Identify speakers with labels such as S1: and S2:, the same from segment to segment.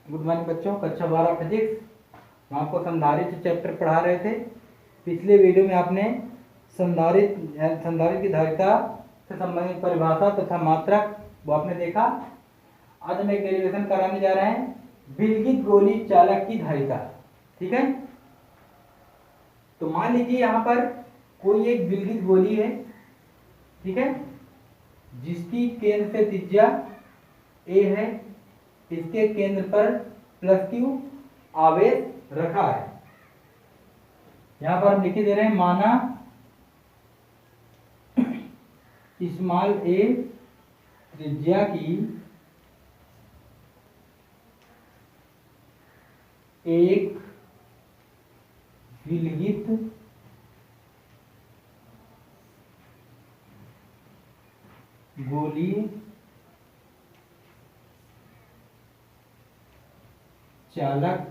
S1: Good morning बच्चों। कक्षा 12 physics हम आपको संधारित्र चैप्टर पढ़ा रहे थे। पिछले वीडियो में आपने संधारित्र की धारिता से संबंधित परिभाषा तथा मात्रक वो आपने देखा। आज हम एक डेरिवेशन कराने जा रहे हैं, विलगित गोली चालक की धारिता। ठीक है, तो मान लीजिए यहाँ पर कोई एक विलगित गोली है, ठीक है, जिसकी केंद्र से त्रिज्या a है, इसके केंद्र पर +q आवेश रखा है। यहां पर हम लिख दे रहे हैं, माना स्मॉल a त्रिज्या की एक विलगित गोलीय चालक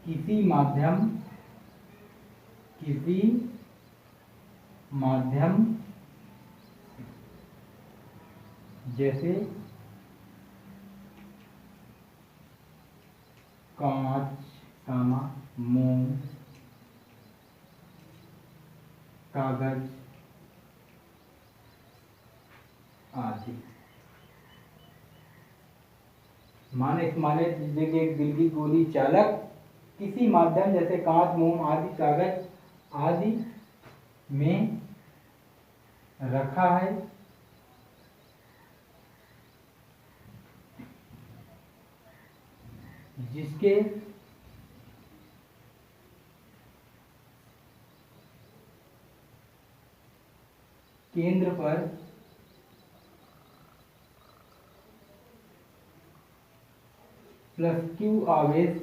S1: किसी माध्यम जैसे कांच, मोम, कागज आदि। माने एक विलगित गोली चालक किसी माध्यम जैसे कांच, मोम आदि, कागज आदि में रखा है, जिसके केंद्र पर +q आवेश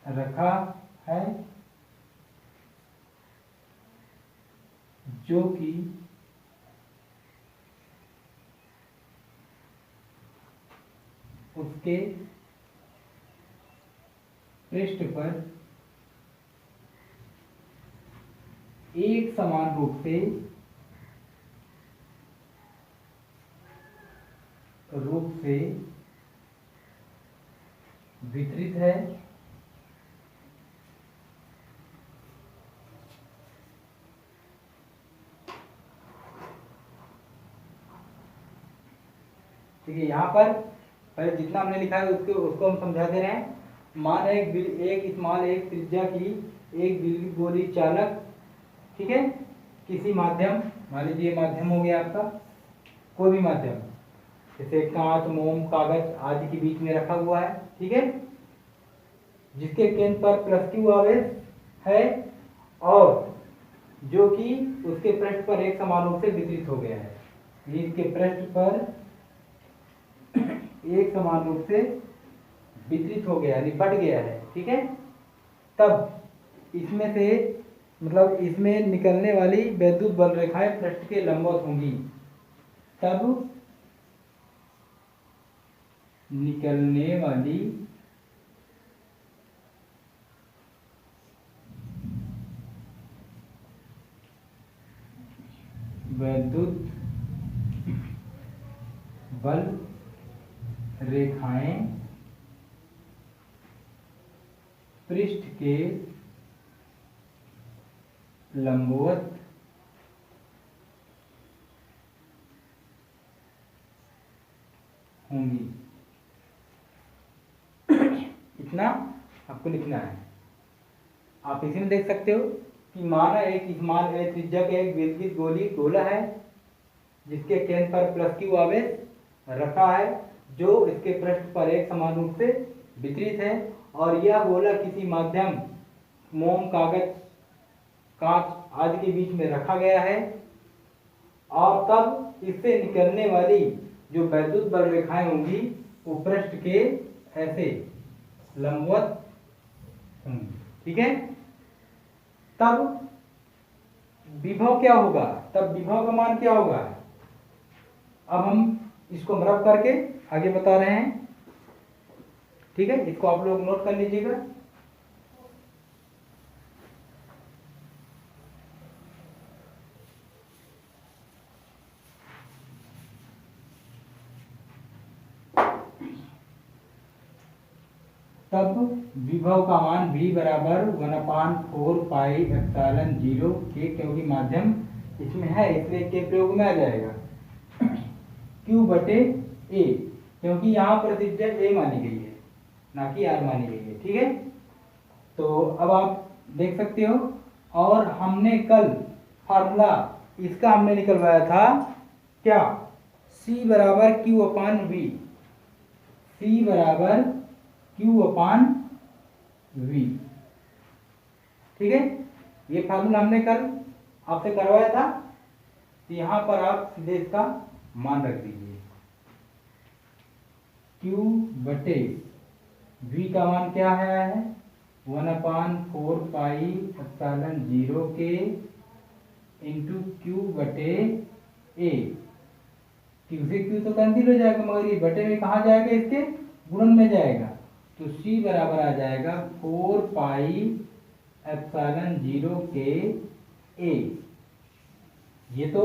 S1: रखा है, जो कि उसके पृष्ठ पर एक समान रूप से वितरित है, ठीक है। यहाँ पर पहले जितना हमने लिखा है उसको हम समझा दे रहे हैं। मान एक स्मॉल एक त्रिज्या की एक विलगित गोली चालक, ठीक है, किसी माध्यम, मान लीजिए माध्यम हो गया आपका कोई भी माध्यम, जैसे कांच, मोम, कागज आदि के बीच में रखा हुआ है, ठीक है, जिसके केंद्र पर +q आवेश है और जो कि उसके पृष्ठ पर एक समान रूप से वितरित हो गया है। इसके पृष्ठ पर एक समान रूप से वितरित हो गया, यानी बट गया है, ठीक है। तब इसमें से इसमें निकलने वाली वैद्युत बल रेखाएं पृष्ठ के लंबवत होंगी। तब निकलने वाली वैद्युत बल रेखाएं पृष्ठ के लंबवत होंगी। इतना आपको लिखना है। आप इसी में देख सकते हो कि माना एक स्मॉल ए त्रिज्या का एक विलगित गोला है, जिसके केंद्र पर +q आवेश रखा है, जो इसके पृष्ठ पर एक समान रूप से वितरित है, और यह गोला किसी माध्यम मोम, कागज, कांच आदि के बीच में रखा गया है, और तब इससे निकलने वाली जो वैद्युत बल रेखाएं होंगी वो पृष्ठ के ऐसे लंबवत होंगी, ठीक है। तब विभव क्या होगा, तब विभव का मान क्या होगा, अब हम इसको रब करके आगे बता रहे हैं, ठीक है। इसको आप लोग नोट कर लीजिएगा। तब विभव का मान v बराबर 1/4 पाई एप्सिलॉन 0 के, क्योंकि माध्यम इसमें है इसलिए के प्रयोग में आ जाएगा, q बटे a, क्योंकि यहाँ पर त्रिज्या a मानी गई है ना कि r मानी गई है। ठीक है, तो अब आप देख सकते हो। और हमने कल फार्मूला इसका हमने निकलवाया था क्या, c बराबर q अपान v, c बराबर q अपान v। ठीक है, ये फार्मूला हमने कल आपसे करवाया था, तो यहाँ पर आप सीधे इसका मान रख दीजिए, q बटे v का मान क्या है 1/4 पाई एप्सिलॉन 0 के इंटू q बटे a। q से q तो कैंसिल हो जाएगा, मगर ये बटे में कहाँ जाएगा, इसके गुणन में जाएगा, तो c बराबर आ जाएगा 4 पाई एप्सिलॉन 0 के a। ये तो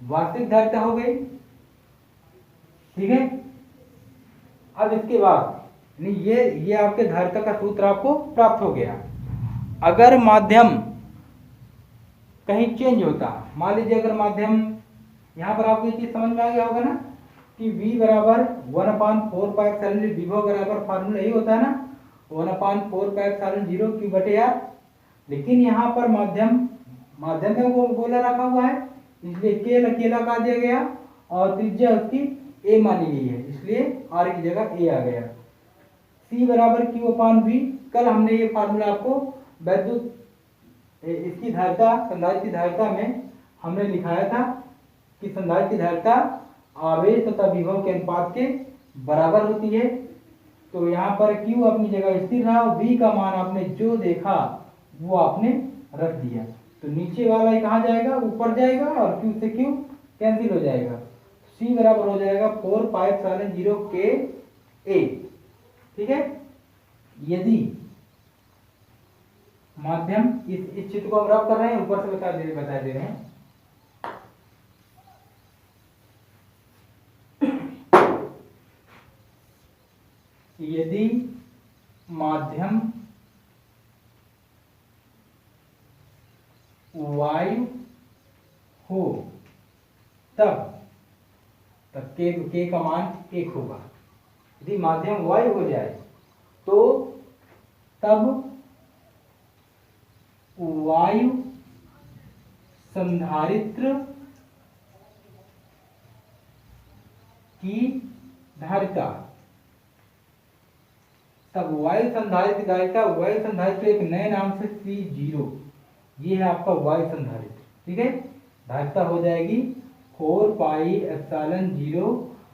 S1: वास्तविक धारिता हो गई। ठीक है, अब इसके बाद ये आपके धारिता का सूत्र आपको प्राप्त हो गया। अगर माध्यम कहीं चेंज होता, मान लीजिए अगर माध्यम, यहाँ पर आपको ये चीज समझ में आ गया होगा ना कि v बराबर 1/4 पाई एप्सिलॉन 0, विभव बराबर फार्मूला यही होता है ना 1/4 पाई एप्सिलॉन 0 q बटे r। लेकिन यहाँ पर माध्यम में वो गोला रखा हुआ है, इसलिए के अकेला का दिया गया और त्रिज्या उसकी a मानी गई है, इसलिए r की जगह a आ गया। c बराबर q अपान v, कल हमने ये फार्मूला आपको वैद्युत इसकी धारिता, संधारित्र की धारिता में हमने लिखाया था कि संधारित्र की धारिता आवेश तथा विभव के अनुपात के बराबर होती है। तो यहाँ पर q अपनी जगह स्थिर रहा, v का मान आपने जो देखा वो आपने रख दिया, तो नीचे वाला ही कहाँ जाएगा, ऊपर जाएगा और q से q कैंसिल हो जाएगा, c बराबर हो जाएगा 4 पाई एप्सिलॉन 0 के a। ठीक है, यदि माध्यम इस चित्र को हम रब कर रहे हैं, ऊपर से बता दे रहे हैं, यदि माध्यम वायु हो तब के का मान 1 होगा। यदि माध्यम वायु हो जाए तो तब वायु संधारित्र की धारिता, तब वायु संधारित्र की धारिता, वायु संधारित्र एक नए नाम से C0, ये है आपका वायु संधारित्र। ठीक है, धारिता हो जाएगी 4 पाई एप्सिलॉन 0।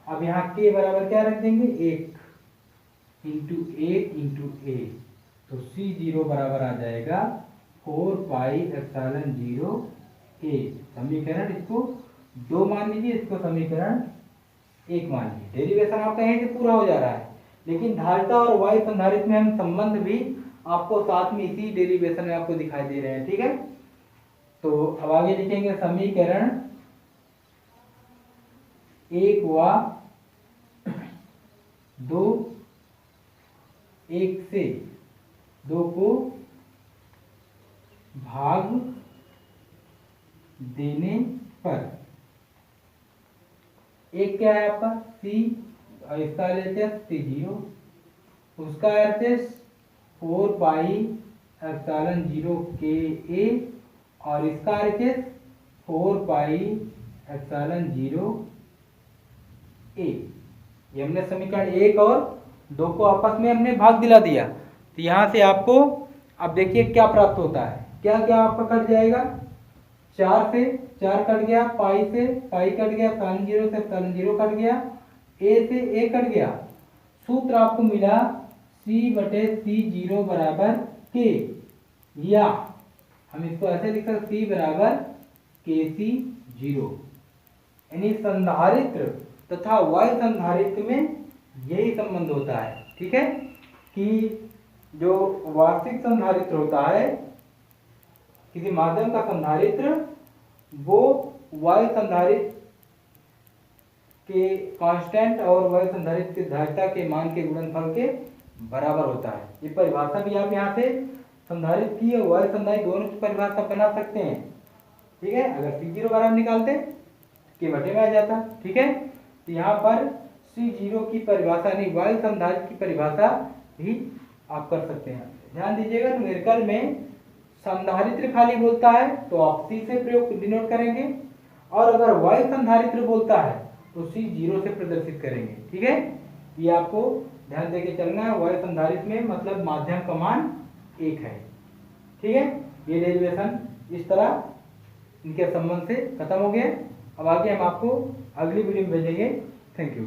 S1: अब यहाँ के बराबर क्या रख देंगे, 1 इंटू 1 इंटू a, तो C0 बराबर आ जाएगा 4 पाई एप्सिलॉन 0 a। समीकरण इसको 2 मान लीजिए, इसको समीकरण 1 मान लीजिए। डेरिवेशन आपका यहीं से पूरा हो जा रहा है, लेकिन धारिता और वायु संधारित्र में हम संबंध भी आपको साथ में इसी डेरिवेशन में आपको दिखाई दे रहे हैं। ठीक है, तो अब आगे लिखेंगे समीकरण 1 व 2, 1 से 2 को भाग देने पर, एक क्या है आपका C, इसका एलएचएस C0, उसका एलएचएस 4 पाई एप्सिलॉन 0 के a, और इसका एलएचएस 4 पाई एप्सिलॉन 0 a। ये हमने समीकरण 1 और 2 को आपस में हमने भाग दिला दिया। तो यहाँ से आपको अब देखिए क्या प्राप्त होता है, क्या क्या आपका कट जाएगा, 4 से 4 कट गया, पाई से पाई कट गया, एप्सिलॉन 0 से एप्सिलॉन 0 कट गया, a से a कट गया। सूत्र आपको मिला C बटे C0 बराबर K, या हम इसको ऐसे लिख सकते C बराबर KC0। यानी संधारित्र तथा वायु संधारित्र में यही संबंध होता है। ठीक है, कि जो वास्तविक संधारित्र होता है, किसी माध्यम का संधारित्र, वो वायु संधारित्र के कांस्टेंट और वायु संधारित्र की धारिता के मान के गुणनफल के बराबर होता है। ये परिभाषा भी आप यहाँ से संधारित्र की और वायु संधारित्र दोनों की परिभाषा बना सकते हैं। ठीक है, अगर C0 बराबर निकालते के बटे में आ जाता। ठीक है, तो यहाँ पर C0 की परिभाषा नहीं, वायु संधारित्र की परिभाषा भी आप कर सकते हैं। ध्यान दीजिएगा, न्यूमेरिकल में संधारित्र खाली बोलता है तो आप C से प्रयोग डिनोट करेंगे, और अगर वायु संधारित्र बोलता है तो C0 से प्रदर्शित करेंगे। ठीक है, ये आपको ध्यान देके चलना है। वायु संधारित्र में मतलब माध्यम का मान 1 है। ठीक है, ये डेरिवेशन इस तरह इनके संबंध से खत्म हो गया। अब आगे हम आपको अगली वीडियो में भेजेंगे। Thank you.